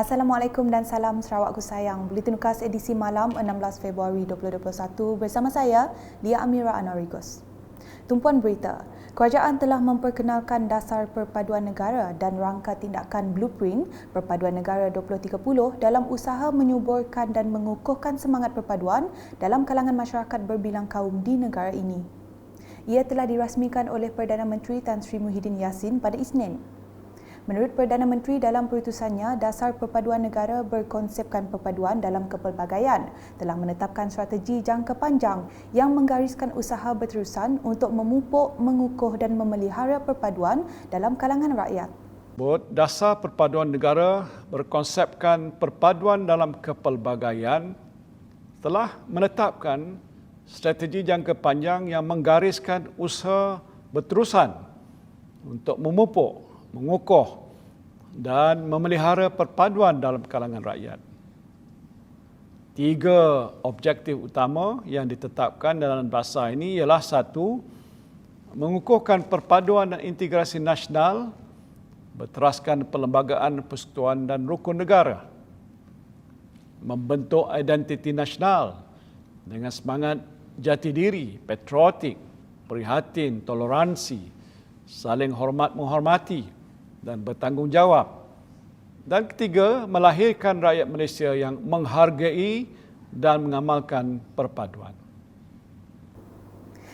Assalamualaikum dan salam Sarawakku sayang. Buletin Ukas edisi malam 16 Februari 2021 bersama saya, Lia Amira Anarigos. Tumpuan berita, kerajaan telah memperkenalkan dasar perpaduan negara dan rangka tindakan blueprint perpaduan negara 2030 dalam usaha menyuburkan dan mengukuhkan semangat perpaduan dalam kalangan masyarakat berbilang kaum di negara ini. Ia telah dirasmikan oleh Perdana Menteri Tan Sri Muhyiddin Yassin pada Isnin. Menurut Perdana Menteri dalam perutusannya, dasar perpaduan negara berkonsepkan perpaduan dalam kepelbagaian, telah menetapkan strategi jangka panjang yang menggariskan usaha berterusan untuk memupuk, mengukuh dan memelihara perpaduan dalam kalangan rakyat. Dasar perpaduan negara berkonsepkan perpaduan dalam kepelbagaian telah menetapkan strategi jangka panjang yang menggariskan usaha berterusan untuk memupuk, mengukuh dan memelihara perpaduan dalam kalangan rakyat. 3 objektif utama yang ditetapkan dalam dasar ini ialah 1. Mengukuhkan perpaduan dan integrasi nasional berteraskan perlembagaan persekutuan dan rukun negara. Membentuk identiti nasional dengan semangat jati diri, patriotik, prihatin, toleransi, saling hormat menghormati dan bertanggungjawab. Dan 3, melahirkan rakyat Malaysia yang menghargai dan mengamalkan perpaduan.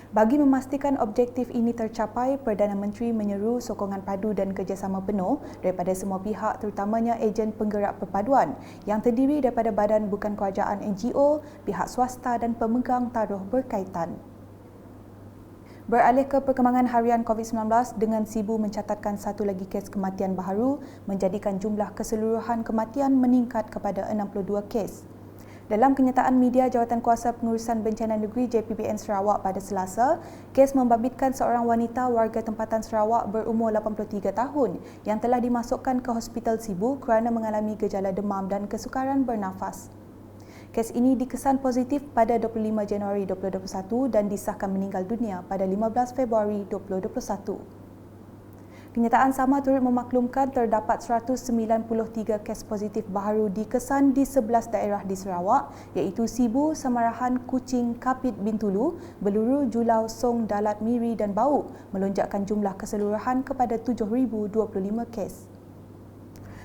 Bagi memastikan objektif ini tercapai, Perdana Menteri menyeru sokongan padu dan kerjasama penuh daripada semua pihak, terutamanya ejen penggerak perpaduan yang terdiri daripada badan bukan kerajaan NGO, pihak swasta dan pemegang taruh berkaitan. Beralih ke perkembangan harian COVID-19 dengan Sibu mencatatkan 1 lagi kes kematian baharu menjadikan jumlah keseluruhan kematian meningkat kepada 62 kes. Dalam kenyataan media Jawatankuasa Pengurusan Bencana Negeri JPBN Sarawak pada Selasa, kes membabitkan seorang wanita warga tempatan Sarawak berumur 83 tahun yang telah dimasukkan ke Hospital Sibu kerana mengalami gejala demam dan kesukaran bernafas. Kes ini dikesan positif pada 25 Januari 2021 dan disahkan meninggal dunia pada 15 Februari 2021. Kenyataan sama turut memaklumkan terdapat 193 kes positif baharu dikesan di 11 daerah di Sarawak iaitu Sibu, Samarahan, Kuching, Kapit, Bintulu, Beluru, Julau, Song, Dalat, Miri dan Bau melonjakkan jumlah keseluruhan kepada 7,025 kes.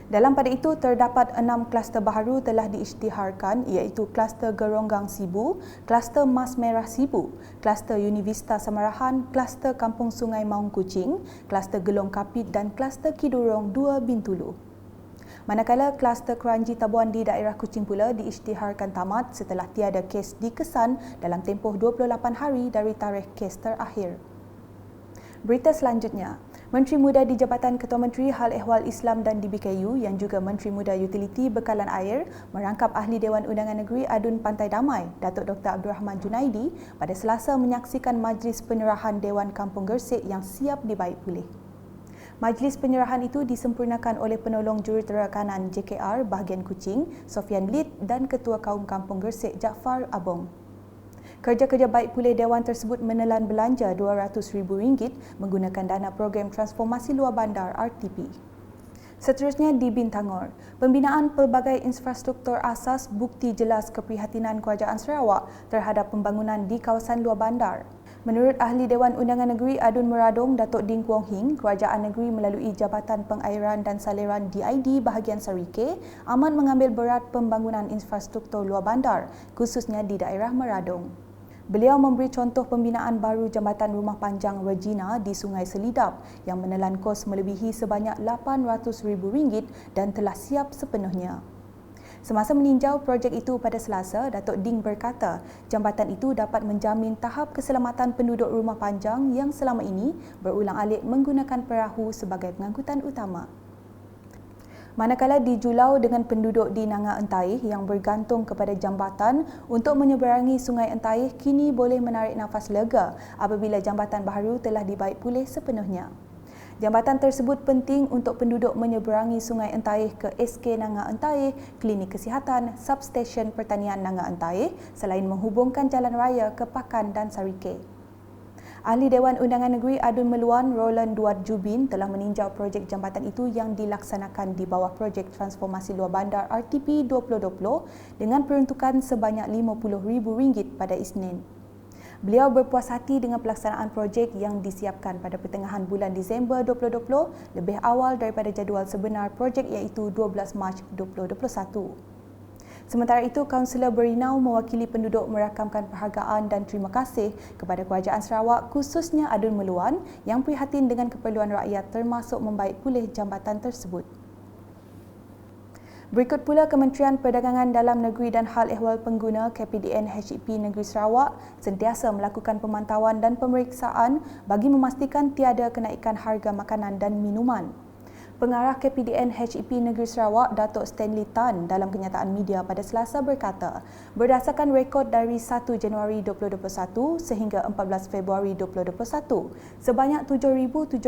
Dalam pada itu, terdapat 6 kluster baharu telah diisytiharkan iaitu kluster Geronggang Sibu, kluster Mas Merah Sibu, kluster Univista Samarahan, kluster Kampung Sungai Maung Kuching, kluster Gelong Kapit dan kluster Kidurong 2 Bintulu. Manakala kluster Keranji Tabuan di daerah Kuching pula diisytiharkan tamat setelah tiada kes dikesan dalam tempoh 28 hari dari tarikh kes terakhir. Berita selanjutnya, Menteri Muda di Jabatan Ketua Menteri Hal Ehwal Islam dan DBKU yang juga Menteri Muda Utiliti Bekalan Air merangkap Ahli Dewan Undangan Negeri Adun Pantai Damai, Datuk Dr. Abdul Rahman Junaidi pada Selasa menyaksikan majlis penyerahan Dewan Kampung Gersik yang siap dibaik pulih. Majlis penyerahan itu disempurnakan oleh penolong jurutera kanan JKR bahagian Kuching, Sofian Lid dan Ketua Kaum Kampung Gersik Jaafar Abong. Kerja-kerja baik pulih Dewan tersebut menelan belanja RM200,000 menggunakan dana program Transformasi Luar Bandar RTP. Seterusnya di Bintangor, pembinaan pelbagai infrastruktur asas bukti jelas keprihatinan Kerajaan Sarawak terhadap pembangunan di kawasan luar bandar. Menurut Ahli Dewan Undangan Negeri Adun Meradong Datuk Ding Kuong Hing, Kerajaan Negeri melalui Jabatan Pengairan dan Saliran DID bahagian Sarike amat mengambil berat pembangunan infrastruktur luar bandar, khususnya di daerah Meradong. Beliau memberi contoh pembinaan baru jambatan rumah panjang Regina di Sungai Selidap yang menelan kos melebihi sebanyak RM800,000 dan telah siap sepenuhnya. Semasa meninjau projek itu pada Selasa, Datuk Ding berkata jambatan itu dapat menjamin tahap keselamatan penduduk rumah panjang yang selama ini berulang-alik menggunakan perahu sebagai pengangkutan utama. Manakala di Julau dengan penduduk di Nanga Entaih yang bergantung kepada jambatan untuk menyeberangi Sungai Entaih kini boleh menarik nafas lega apabila jambatan baharu telah dibaik pulih sepenuhnya. Jambatan tersebut penting untuk penduduk menyeberangi Sungai Entaih ke SK Nanga Entaih, klinik kesihatan, substesen pertanian Nanga Entaih selain menghubungkan jalan raya ke Pakan dan Sarike. Ahli Dewan Undangan Negeri Adun Meluan, Roland Duat Jubin telah meninjau projek jambatan itu yang dilaksanakan di bawah projek transformasi luar bandar RTP 2020 dengan peruntukan sebanyak RM50,000 pada Isnin. Beliau berpuas hati dengan pelaksanaan projek yang disiapkan pada pertengahan bulan Disember 2020 lebih awal daripada jadual sebenar projek iaitu 12 Mac 2021. Sementara itu, Kaunselor Berinau mewakili penduduk merakamkan penghargaan dan terima kasih kepada Kerajaan Sarawak khususnya Adun Meluan yang prihatin dengan keperluan rakyat termasuk membaik pulih jambatan tersebut. Berikut pula Kementerian Perdagangan Dalam Negeri dan Hal Ehwal Pengguna KPDN HEP Negeri Sarawak sentiasa melakukan pemantauan dan pemeriksaan bagi memastikan tiada kenaikan harga makanan dan minuman. Pengarah KPDN HEP Negeri Sarawak, Datuk Stanley Tan dalam kenyataan media pada Selasa berkata, berdasarkan rekod dari 1 Januari 2021 sehingga 14 Februari 2021, sebanyak 7,791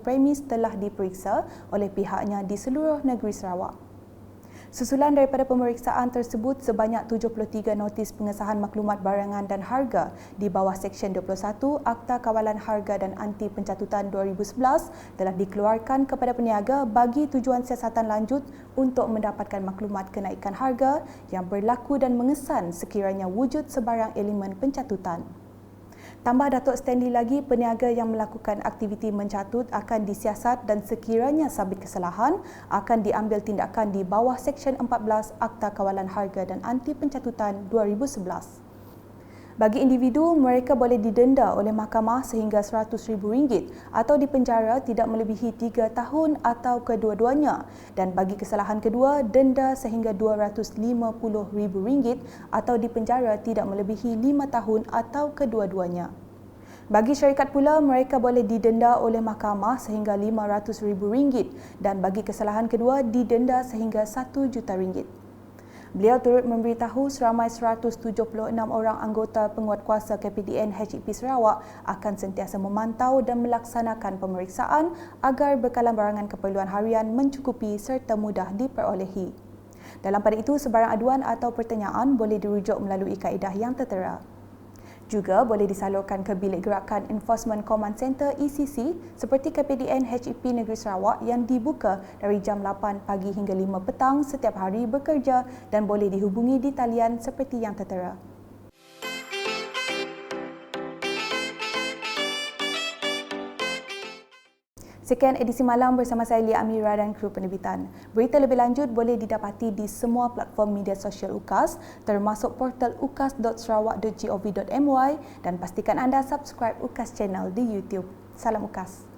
premis telah diperiksa oleh pihaknya di seluruh negeri Sarawak. Susulan daripada pemeriksaan tersebut, sebanyak 73 notis pengesahan maklumat barangan dan harga di bawah Seksyen 21 Akta Kawalan Harga dan Anti Pencatutan 2011 telah dikeluarkan kepada peniaga bagi tujuan siasatan lanjut untuk mendapatkan maklumat kenaikan harga yang berlaku dan mengesan sekiranya wujud sebarang elemen pencatutan. Tambah Datuk Stanley lagi, peniaga yang melakukan aktiviti mencatut akan disiasat dan sekiranya sabit kesalahan akan diambil tindakan di bawah Seksyen 14 Akta Kawalan Harga dan Anti Pencatutan 2011. Bagi individu, mereka boleh didenda oleh mahkamah sehingga RM100,000 atau dipenjara tidak melebihi 3 tahun atau kedua-duanya, dan bagi kesalahan kedua, denda sehingga RM250,000 atau dipenjara tidak melebihi 5 tahun atau kedua-duanya. Bagi syarikat pula, mereka boleh didenda oleh mahkamah sehingga RM500,000 dan bagi kesalahan kedua didenda sehingga RM1 juta. Beliau turut memberitahu seramai 176 orang anggota penguatkuasa KPDN HEP Sarawak akan sentiasa memantau dan melaksanakan pemeriksaan agar bekalan barangan keperluan harian mencukupi serta mudah diperolehi. Dalam pada itu, sebarang aduan atau pertanyaan boleh dirujuk melalui kaedah yang tertera. Juga boleh disalurkan ke Bilik Gerakan Enforcement Command Center ECC seperti KPDN HEP Negeri Sarawak yang dibuka dari jam 8 pagi hingga 5 petang setiap hari bekerja dan boleh dihubungi di talian seperti yang tertera. Sekian edisi malam bersama saya Lia Amira dan kru penerbitan. Berita lebih lanjut boleh didapati di semua platform media sosial UKAS termasuk portal ukas.sarawak.gov.my dan pastikan anda subscribe UKAS Channel di YouTube. Salam UKAS.